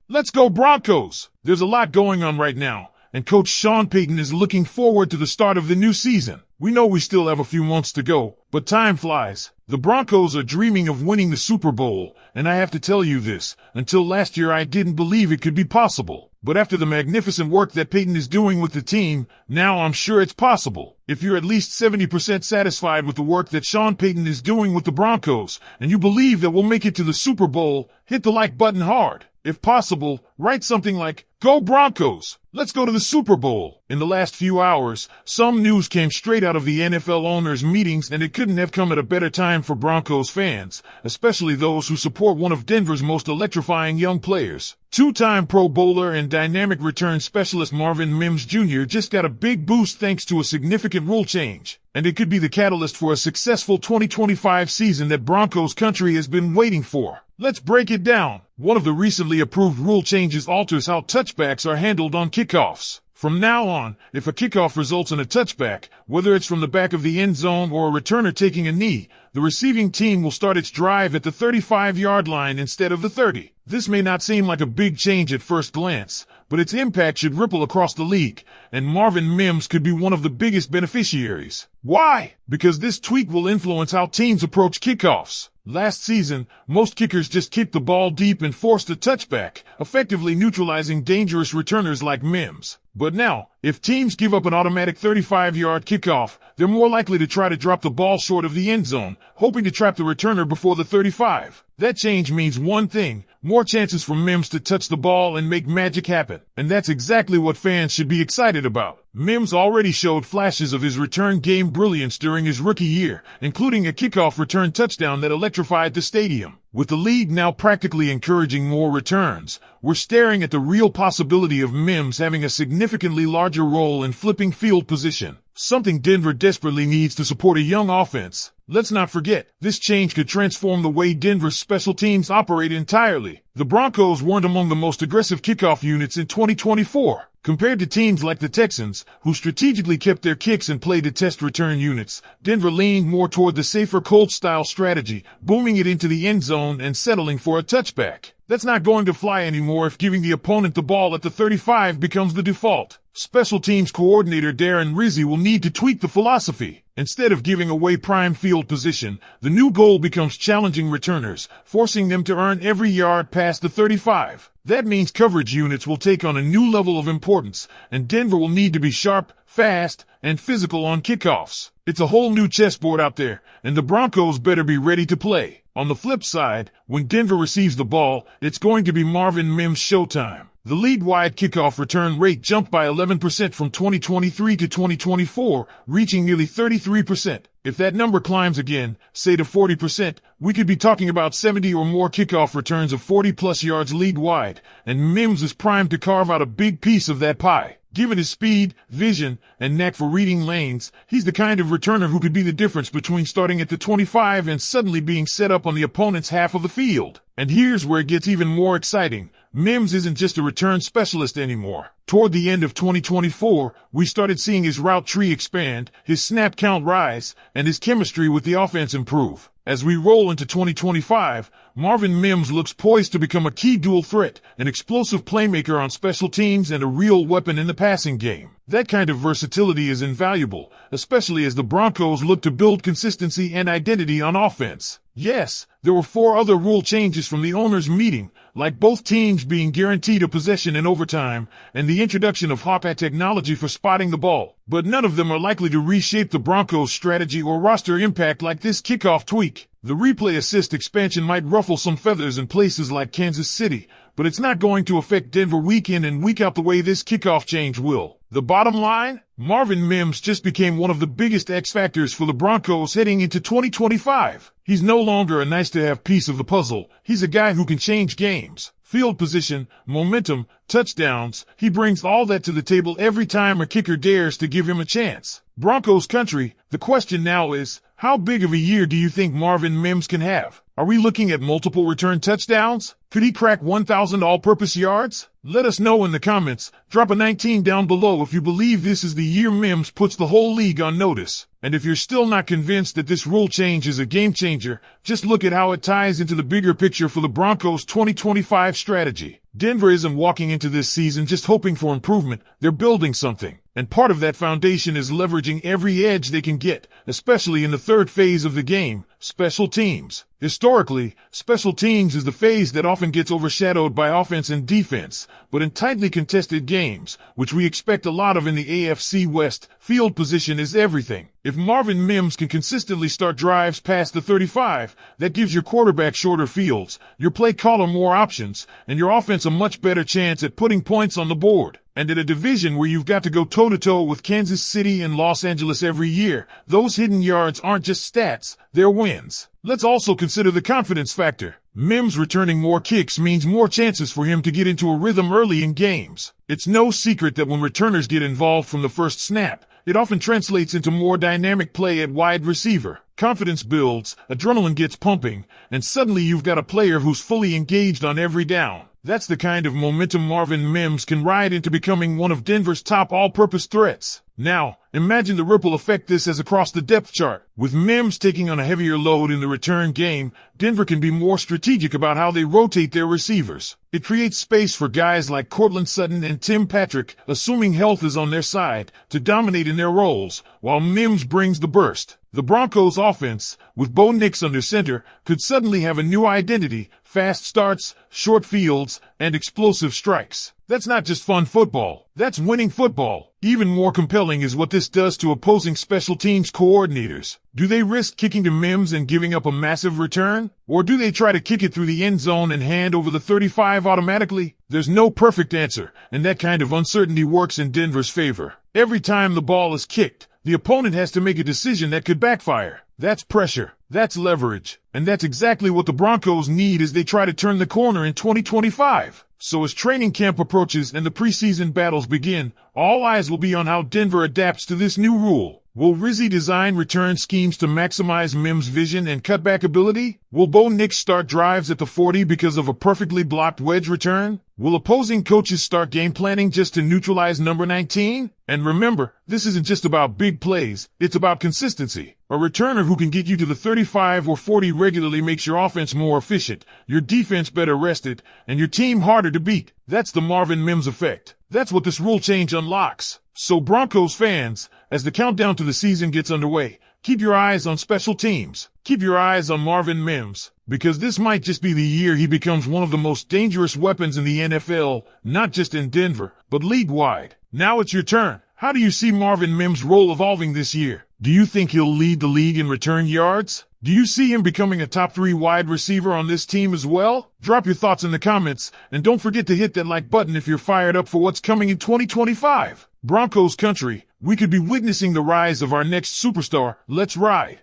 Let's go Broncos! There's a lot going on right now, and Coach Sean Payton is looking forward to the start of the new season. We know we still have a few months to go, but time flies. The Broncos are dreaming of winning the Super Bowl, and I have to tell you this, until last year I didn't believe it could be possible. But after the magnificent work that Payton is doing with the team, now I'm sure it's possible. If you're at least 70% satisfied with the work that Sean Payton is doing with the Broncos, and you believe that we'll make it to the Super Bowl, hit the like button hard. If possible, write something like, "Go Broncos! Let's go to the Super Bowl." In the last few hours, some news came straight out of the NFL owners' meetings, and it couldn't have come at a better time for Broncos fans, especially those who support one of Denver's most electrifying young players. Two-time Pro Bowler and dynamic return specialist Marvin Mims Jr. just got a big boost thanks to a significant rule change, and it could be the catalyst for a successful 2025 season that Broncos country has been waiting for. Let's break it down. One of the recently approved rule changes alters how touchbacks are handled on kickoffs. From now on, if a kickoff results in a touchback, whether it's from the back of the end zone or a returner taking a knee, the receiving team will start its drive at the 35-yard line instead of the 30. This may not seem like a big change at first glance, but its impact should ripple across the league, and Marvin Mims could be one of the biggest beneficiaries. Why? Because this tweak will influence how teams approach kickoffs. Last season, most kickers just kicked the ball deep and forced a touchback, effectively neutralizing dangerous returners like Mims. But now, if teams give up an automatic 35-yard kickoff, they're more likely to try to drop the ball short of the end zone, hoping to trap the returner before the 35. That change means one thing: more chances for Mims to touch the ball and make magic happen. And that's exactly what fans should be excited about. Mims already showed flashes of his return game brilliance during his rookie year, including a kickoff return touchdown that electrified the stadium. With the league now practically encouraging more returns, we're staring at the real possibility of Mims having a significantly larger role in flipping field position, something Denver desperately needs to support a young offense. Let's not forget, this change could transform the way Denver's special teams operate entirely. The Broncos weren't among the most aggressive kickoff units in 2024. Compared to teams like the Texans, who strategically kept their kicks and played to test return units, Denver leaned more toward the safer Colts-style strategy, booming it into the end zone and settling for a touchback. That's not going to fly anymore if giving the opponent the ball at the 35 becomes the default. Special teams coordinator Darren Rizzi will need to tweak the philosophy. Instead of giving away prime field position, the new goal becomes challenging returners, forcing them to earn every yard past the 35. That means coverage units will take on a new level of importance, and Denver will need to be sharp, fast, and physical on kickoffs. It's a whole new chessboard out there, and the Broncos better be ready to play. On the flip side, when Denver receives the ball, it's going to be Marvin Mims showtime. The league-wide kickoff return rate jumped by 11% from 2023 to 2024, reaching nearly 33%. If that number climbs again, say to 40%, we could be talking about 70 or more kickoff returns of 40-plus yards league-wide, and Mims is primed to carve out a big piece of that pie. Given his speed, vision, and knack for reading lanes, he's the kind of returner who could be the difference between starting at the 25 and suddenly being set up on the opponent's half of the field. And here's where it gets even more exciting. Mims isn't just a return specialist anymore. Toward the end of 2024, we started seeing his route tree expand, his snap count rise, and his chemistry with the offense improve. As we roll into 2025, Marvin Mims looks poised to become a key dual threat, an explosive playmaker on special teams and a real weapon in the passing game. That kind of versatility is invaluable, especially as the Broncos look to build consistency and identity on offense. Yes, there were 4 other rule changes from the owners' meeting, like both teams being guaranteed a possession in overtime and the introduction of Hawkeye technology for spotting the ball. But none of them are likely to reshape the Broncos' strategy or roster impact like this kickoff tweak. The replay assist expansion might ruffle some feathers in places like Kansas City, but it's not going to affect Denver week in and week out the way this kickoff change will. The bottom line? Marvin Mims just became one of the biggest X factors for the Broncos heading into 2025. He's no longer a nice-to-have piece of the puzzle. He's a guy who can change games. Field position, momentum, touchdowns, he brings all that to the table every time a kicker dares to give him a chance. Broncos country, the question now is, how big of a year do you think Marvin Mims can have? Are we looking at multiple return touchdowns? Could he crack 1,000 all-purpose yards? Let us know in the comments. Drop a 19 down below if you believe this is the year Mims puts the whole league on notice. And if you're still not convinced that this rule change is a game changer, just look at how it ties into the bigger picture for the Broncos' 2025 strategy. Denver isn't walking into this season just hoping for improvement, they're building something. And part of that foundation is leveraging every edge they can get, especially in the third phase of the game, special teams. Historically, special teams is the phase that often gets overshadowed by offense and defense, but in tightly contested games, which we expect a lot of in the AFC West, field position is everything. If Marvin Mims can consistently start drives past the 35, that gives your quarterback shorter fields, your play caller more options, and your offense a much better chance at putting points on the board. And in a division where you've got to go toe-to-toe with Kansas City and Los Angeles every year, those hidden yards aren't just stats, they're wins. Let's also consider the confidence factor. Mims returning more kicks means more chances for him to get into a rhythm early in games. It's no secret that when returners get involved from the first snap, it often translates into more dynamic play at wide receiver. Confidence builds, adrenaline gets pumping, and suddenly you've got a player who's fully engaged on every down. That's the kind of momentum Marvin Mims can ride into becoming one of Denver's top all-purpose threats. Now, imagine the ripple effect this has across the depth chart. With Mims taking on a heavier load in the return game, Denver can be more strategic about how they rotate their receivers. It creates space for guys like Courtland Sutton and Tim Patrick, assuming health is on their side, to dominate in their roles, while Mims brings the burst. The Broncos' offense, with Bo Nix under center, could suddenly have a new identity: fast starts, short fields, and explosive strikes. That's not just fun football. That's winning football. Even more compelling is what this does to opposing special teams coordinators. Do they risk kicking to Mims and giving up a massive return? Or do they try to kick it through the end zone and hand over the 35 automatically? There's no perfect answer, and that kind of uncertainty works in Denver's favor. Every time the ball is kicked, the opponent has to make a decision that could backfire. That's pressure. That's leverage. And that's exactly what the Broncos need as they try to turn the corner in 2025. So as training camp approaches and the preseason battles begin, all eyes will be on how Denver adapts to this new rule. Will Rizzi design return schemes to maximize Mims' vision and cutback ability? Will Bo Nix start drives at the 40 because of a perfectly blocked wedge return? Will opposing coaches start game planning just to neutralize number 19? And remember, this isn't just about big plays, it's about consistency. A returner who can get you to the 35 or 40 regularly makes your offense more efficient, your defense better rested, and your team harder to beat. That's the Marvin Mims effect. That's what this rule change unlocks. So Broncos fans, as the countdown to the season gets underway, keep your eyes on special teams. Keep your eyes on Marvin Mims, because this might just be the year he becomes one of the most dangerous weapons in the NFL, not just in Denver, but league-wide. Now it's your turn. How do you see Marvin Mims' role evolving this year? Do you think he'll lead the league in return yards? Do you see him becoming a top 3 wide receiver on this team as well? Drop your thoughts in the comments, and don't forget to hit that like button if you're fired up for what's coming in 2025. Broncos country, we could be witnessing the rise of our next superstar. Let's ride.